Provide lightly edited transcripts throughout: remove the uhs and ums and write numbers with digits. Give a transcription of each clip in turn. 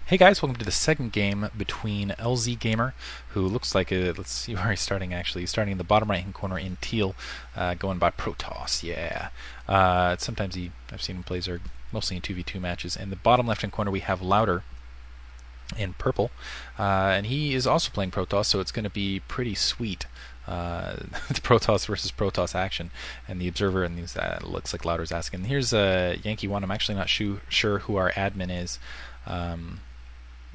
Hey guys, welcome to the second game between LZ Gamer, who looks like let's see where he's starting actually. He's starting in the bottom right hand corner in teal, going by Protoss, yeah. Sometimes I've seen him plays are mostly in 2v2 matches. In the bottom left hand corner we have Louder in purple, and he is also playing Protoss, so it's going to be pretty sweet. The Protoss versus Protoss action, and the observer and these looks like Louder's asking. Here's Yankee one. I'm actually not sure who our admin is.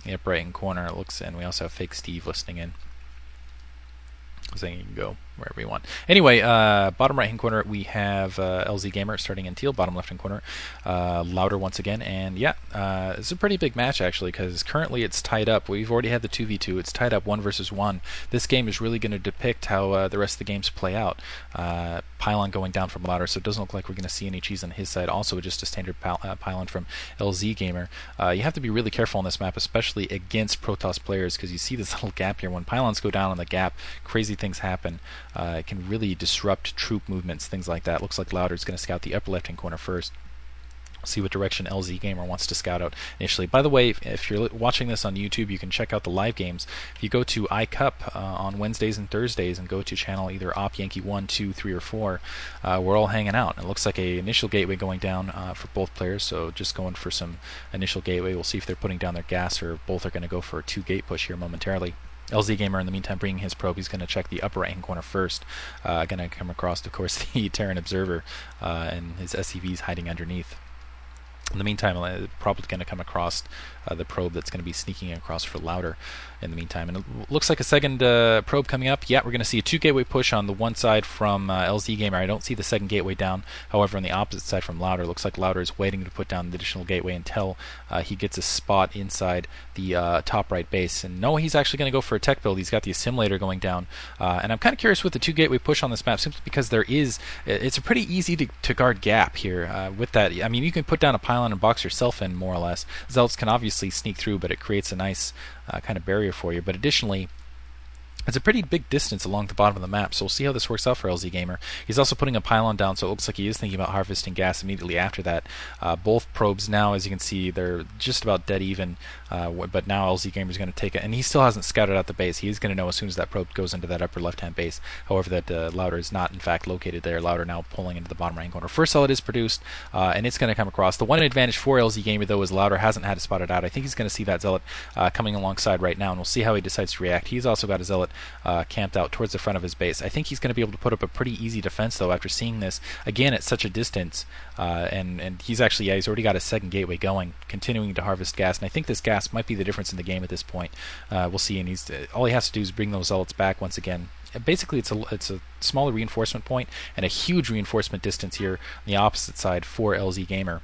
The upper right hand corner it looks, and we also have Fake Steve listening in, saying you can go wherever you want. Anyway, bottom right hand corner we have LZ Gamer starting in teal. Bottom left hand corner, Louder once again, and yeah, it's a pretty big match actually because currently it's tied up. We've already had the 2v2. It's tied up 1 versus 1. This game is really going to depict how the rest of the games play out. Pylon going down from Louder, so it doesn't look like we're going to see any cheese on his side. Also, just a standard pylon from LZ Gamer. You have to be really careful on this map, especially against Protoss players, because you see this little gap here. When pylons go down on the gap, crazy things happen. It can really disrupt troop movements, things like that. Looks like Louder is going to scout the upper left-hand corner first. See what direction LZ Gamer wants to scout out initially. By the way, if you're watching this on YouTube, you can check out the live games. If you go to iCup on Wednesdays and Thursdays and go to channel either Op Yankee 1, 2, 3, or 4, we're all hanging out. It looks like a initial gateway going down for both players, so just going for some initial gateway. We'll see if they're putting down their gas or both are going to go for a 2-gate push here momentarily. LZ Gamer, in the meantime, bringing his probe. He's going to check the upper right-hand corner first. Going to come across, of course, the Terran Observer and his SCVs hiding underneath. In the meantime, probably going to come across the probe that's going to be sneaking across for Louder in the meantime. And it looks like a second probe coming up. Yeah, we're going to see a 2-gateway push on the one side from LZ Gamer. I don't see the second gateway down. However, on the opposite side from Louder, looks like Louder is waiting to put down the additional gateway until he gets a spot inside the top right base. And no, he's actually going to go for a tech build. He's got the assimilator going down. And I'm kind of curious with the 2-gateway push on this map, simply because it's a pretty easy to guard gap here. With that, I mean, you can put down a pylon and box yourself in, more or less. Zealots can obviously sneak through, but it creates a nice kind of barrier for you. But additionally, it's a pretty big distance along the bottom of the map, so we'll see how this works out for LZ Gamer. He's also putting a pylon down, so it looks like he is thinking about harvesting gas immediately after that. Both probes now, as you can see, they're just about dead even, but now LZ Gamer is going to take it, and he still hasn't scouted out the base. He is going to know as soon as that probe goes into that upper left-hand base. However, that Louder is not, in fact, located there. Louder now pulling into the bottom right corner. First zealot is produced, and it's going to come across. The one advantage for LZ Gamer, though, is Louder hasn't had it spotted out. I think he's going to see that zealot coming alongside right now, and we'll see how he decides to react. He's also got a zealot camped out towards the front of his base. I think he's going to be able to put up a pretty easy defense, though, after seeing this again at such a distance. And he's actually, yeah, he's already got a second gateway going, continuing to harvest gas. And I think this gas might be the difference in the game at this point. We'll see. And all he has to do is bring those zealots back once again. Basically, it's a smaller reinforcement point and a huge reinforcement distance here on the opposite side for LZ Gamer.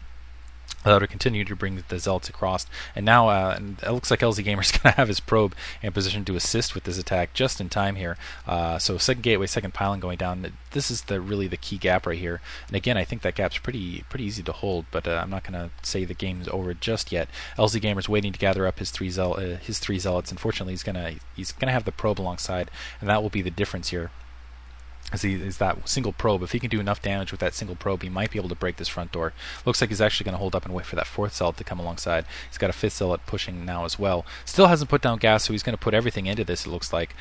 To continue to bring the zealots across, and now and it looks like LZ Gamer is going to have his probe in position to assist with this attack just in time here. So second gateway, second pylon going down. This is really the key gap right here. And again, I think that gap's pretty easy to hold, but I'm not going to say the game's over just yet. LZ Gamer's waiting to gather up his three zealots. Unfortunately, he's gonna have the probe alongside, and that will be the difference here. Is that single probe. If he can do enough damage with that single probe, he might be able to break this front door. Looks like he's actually going to hold up and wait for that fourth zealot to come alongside. He's got a fifth zealot pushing now as well. Still hasn't put down gas, so he's going to put everything into this, it looks like.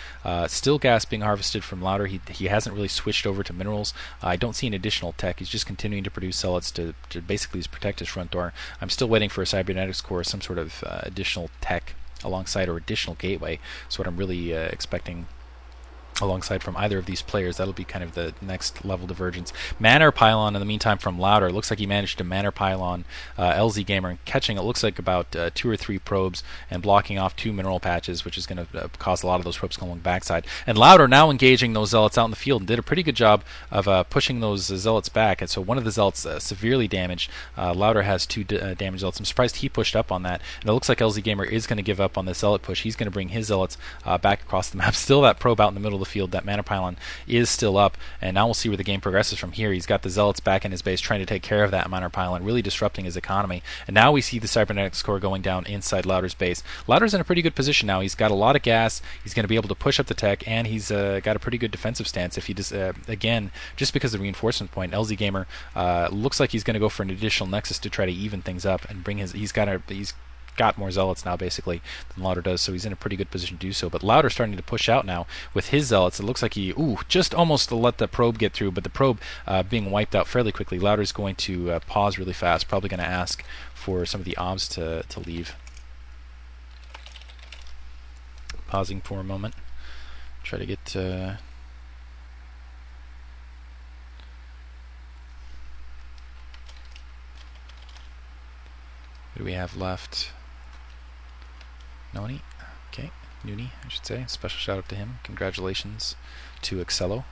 Still gas being harvested from Louder. He hasn't really switched over to minerals. I don't see an additional tech. He's just continuing to produce zealots to basically protect his front door. I'm still waiting for a cybernetics core, some sort of additional tech alongside, or additional gateway. That's what I'm really expecting alongside from either of these players. That'll be kind of the next level divergence. Manor Pylon in the meantime from Louder. Looks like he managed to Manor Pylon LZ Gamer, and catching, it looks like, about 2 or 3 probes and blocking off 2 mineral patches, which is going to cause a lot of those probes going along backside. And Louder now engaging those zealots out in the field and did a pretty good job of pushing those zealots back. And so one of the zealots severely damaged. Louder has 2 damaged zealots. I'm surprised he pushed up on that. And it looks like LZ Gamer is going to give up on the zealot push. He's going to bring his zealots back across the map. Still that probe out in the middle of the field. That mana pylon is still up, and now we'll see where the game progresses from here. He's got the zealots back in his base trying to take care of that mana pylon, really disrupting his economy. And now we see the cybernetics core going down inside Louder's base. Louder's in a pretty good position now. He's got a lot of gas. He's going to be able to push up the tech, and he's got a pretty good defensive stance. If he just again, just because of the reinforcement point, LZ Gamer looks like he's going to go for an additional nexus to try to even things up and bring his. He's got more zealots now basically than Louder does, so he's in a pretty good position to do so. But Louder's starting to push out now with his zealots. It looks like he just almost let the probe get through, but the probe being wiped out fairly quickly. Louder's going to pause really fast, probably going to ask for some of the obs to leave. Pausing for a moment. Try to get what do we have left? Noni? Okay, Nooney, I should say. Special shout out to him. Congratulations to Excello.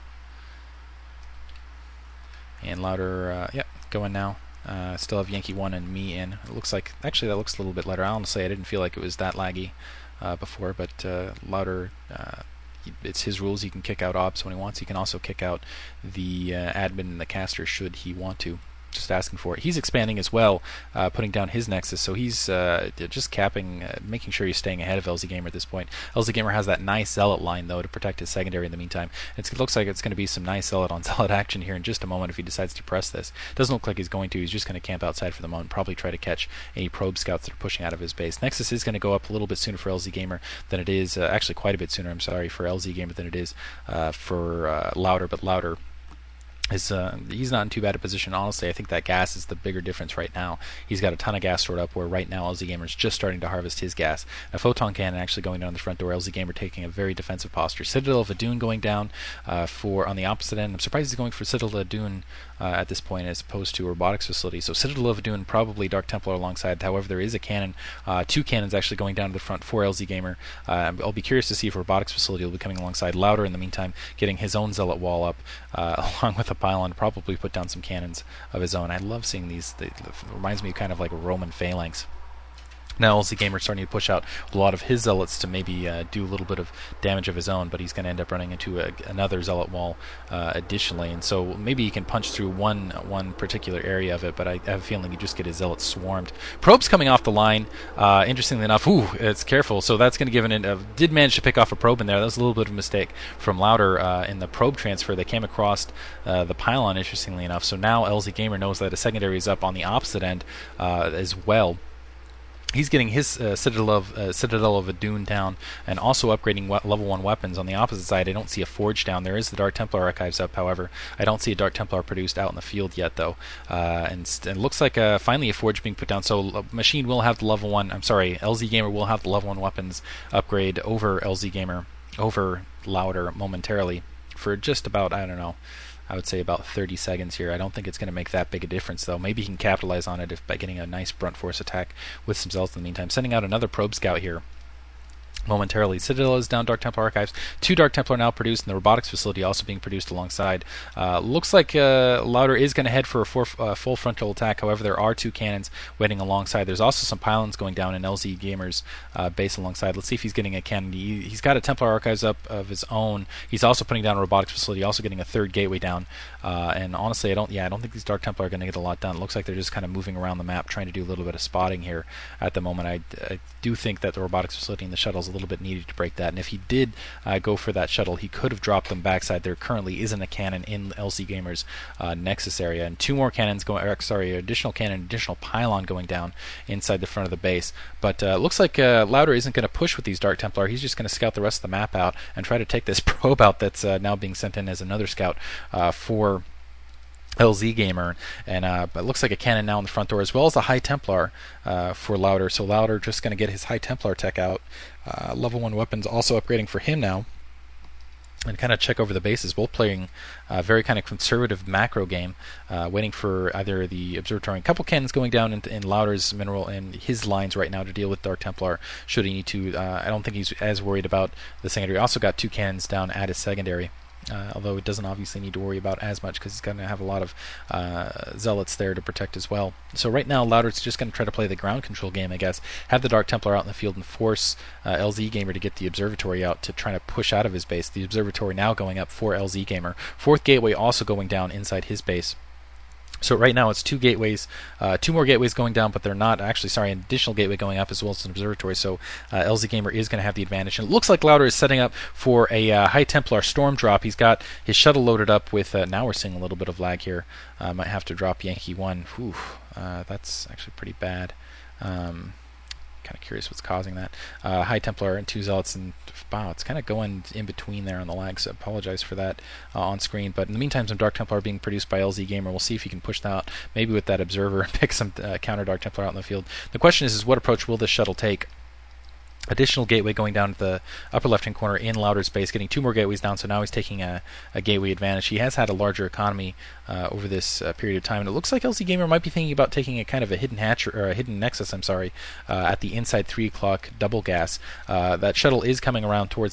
And Louder, yeah, going now. Still have Yankee 1 and me in. It looks like, actually that looks a little bit better. Honestly, I didn't feel like it was that laggy before, but Louder, it's his rules. He can kick out obs when he wants. He can also kick out the admin and the caster should he want to. Just asking for it. He's expanding as well, putting down his nexus, so he's just capping, making sure he's staying ahead of LZ Gamer at this point. LZ Gamer has that nice zealot line though to protect his secondary in the meantime. It looks like it's going to be some nice zealot on zealot action here in just a moment if he decides to press this. Doesn't look like he's going to. He's just going to camp outside for the moment, probably try to catch any probe scouts that are pushing out of his base. Nexus is going to go up a little bit sooner for LZ Gamer than it is, actually quite a bit sooner, I'm sorry, for LZ Gamer than it is for Louder, but Louder he's not in too bad a position, honestly. I think that gas is the bigger difference right now. He's got a ton of gas stored up, where right now LZ Gamer's just starting to harvest his gas. A photon cannon actually going down the front door. LZ Gamer taking a very defensive posture. Citadel of Adun going down for on the opposite end. I'm surprised he's going for Citadel of Adun at this point as opposed to a robotics facility. So Citadel of Adun, probably Dark Templar alongside. However, there is a cannon, 2 cannons actually going down to the front for LZ Gamer. I'll be curious to see if a robotics facility will be coming alongside. Louder in the meantime, getting his own zealot wall up along with a pylon, probably put down some cannons of his own. I love seeing these. It reminds me kind of like a Roman phalanx. Now LZ Gamer's starting to push out a lot of his zealots to maybe do a little bit of damage of his own, but he's going to end up running into another zealot wall additionally, and so maybe he can punch through one particular area of it, but I have a feeling you just get his zealots swarmed. Probe's coming off the line, interestingly enough. It's careful, so that's going to give did manage to pick off a probe in there. That was a little bit of a mistake from Louder in the probe transfer. They came across the pylon, interestingly enough, so now LZ Gamer knows that a secondary is up on the opposite end as well. He's getting his Citadel of Adun down and also upgrading level 1 weapons. On the opposite side, I don't see a Forge down. There is the Dark Templar Archives up, however. I don't see a Dark Templar produced out in the field yet, though. And it looks like finally a Forge being put down. So Machine will have the level 1, I'm sorry, LZ Gamer will have the level 1 weapons upgrade over LZ Gamer, over Louder momentarily for just about, I don't know, I would say about 30 seconds here. I don't think it's going to make that big a difference, though. Maybe he can capitalize on it by getting a nice brunt force attack with some zealots in the meantime. Sending out another probe scout here momentarily. Citadel is down, Dark Templar Archives. 2 Dark Templar now produced, and the robotics facility also being produced alongside. Looks like Louder is going to head for a full frontal attack. However, there are 2 cannons waiting alongside. There's also some pylons going down in LZ Gamer's base alongside. Let's see if he's getting a cannon. He's got a Templar Archives up of his own. He's also putting down a robotics facility, also getting a 3rd gateway down. And honestly, I don't think these Dark Templar are going to get a lot done. It looks like they're just kind of moving around the map, trying to do a little bit of spotting here at the moment. I do think that the robotics facility and the shuttles little bit needed to break that, and if he did go for that shuttle, he could have dropped them backside. There currently isn't a cannon in LZ Gamer's Nexus area, and 2 more cannons going, additional cannon, additional pylon going down inside the front of the base. But looks like Louder isn't going to push with these Dark Templar. He's just going to scout the rest of the map out and try to take this probe out that's now being sent in as another scout for LZ Gamer, and it looks like a cannon now in the front door, as well as a High Templar for Louder. So Louder just going to get his High Templar tech out. Level 1 weapons also upgrading for him now, and kind of check over the bases. Both playing a very kind of conservative macro game, waiting for either the observatory. A couple cannons going down in Louder's mineral and his lines right now to deal with Dark Templar should he need to. I don't think he's as worried about the secondary. Also got 2 cannons down at his secondary. Although it doesn't obviously need to worry about as much because he's going to have a lot of zealots there to protect as well. So right now, Louder's just going to try to play the ground control game, I guess. Have the Dark Templar out in the field and force LZ Gamer to get the observatory out to try to push out of his base. The observatory now going up for LZ Gamer. 4th gateway also going down inside his base. So right now it's 2 gateways, 2 more gateways going down, but they're not actually, sorry, an additional gateway going up as well as an observatory. So LZ Gamer is going to have the advantage. And it looks like Louder is setting up for a High Templar storm drop. He's got his shuttle loaded up with, now we're seeing a little bit of lag here. Might have to drop Yankee 1. Whew, that's actually pretty bad. kind of curious what's causing that. High Templar and 2 Zealots, and wow, it's kind of going in between there on the lag, so apologize for that on screen. But in the meantime, some Dark Templar are being produced by LZ Gamer. We'll see if he can push that out, maybe with that Observer, and pick some counter Dark Templar out in the field. The question is what approach will this shuttle take? Additional gateway going down to the upper left-hand corner in Louder's base, getting 2 more gateways down, so now he's taking a gateway advantage. He has had a larger economy over this period of time, and it looks like LZ Gamer might be thinking about taking a kind of a hidden hatch, or a hidden nexus, at the inside 3 o'clock double gas. That shuttle is coming around towards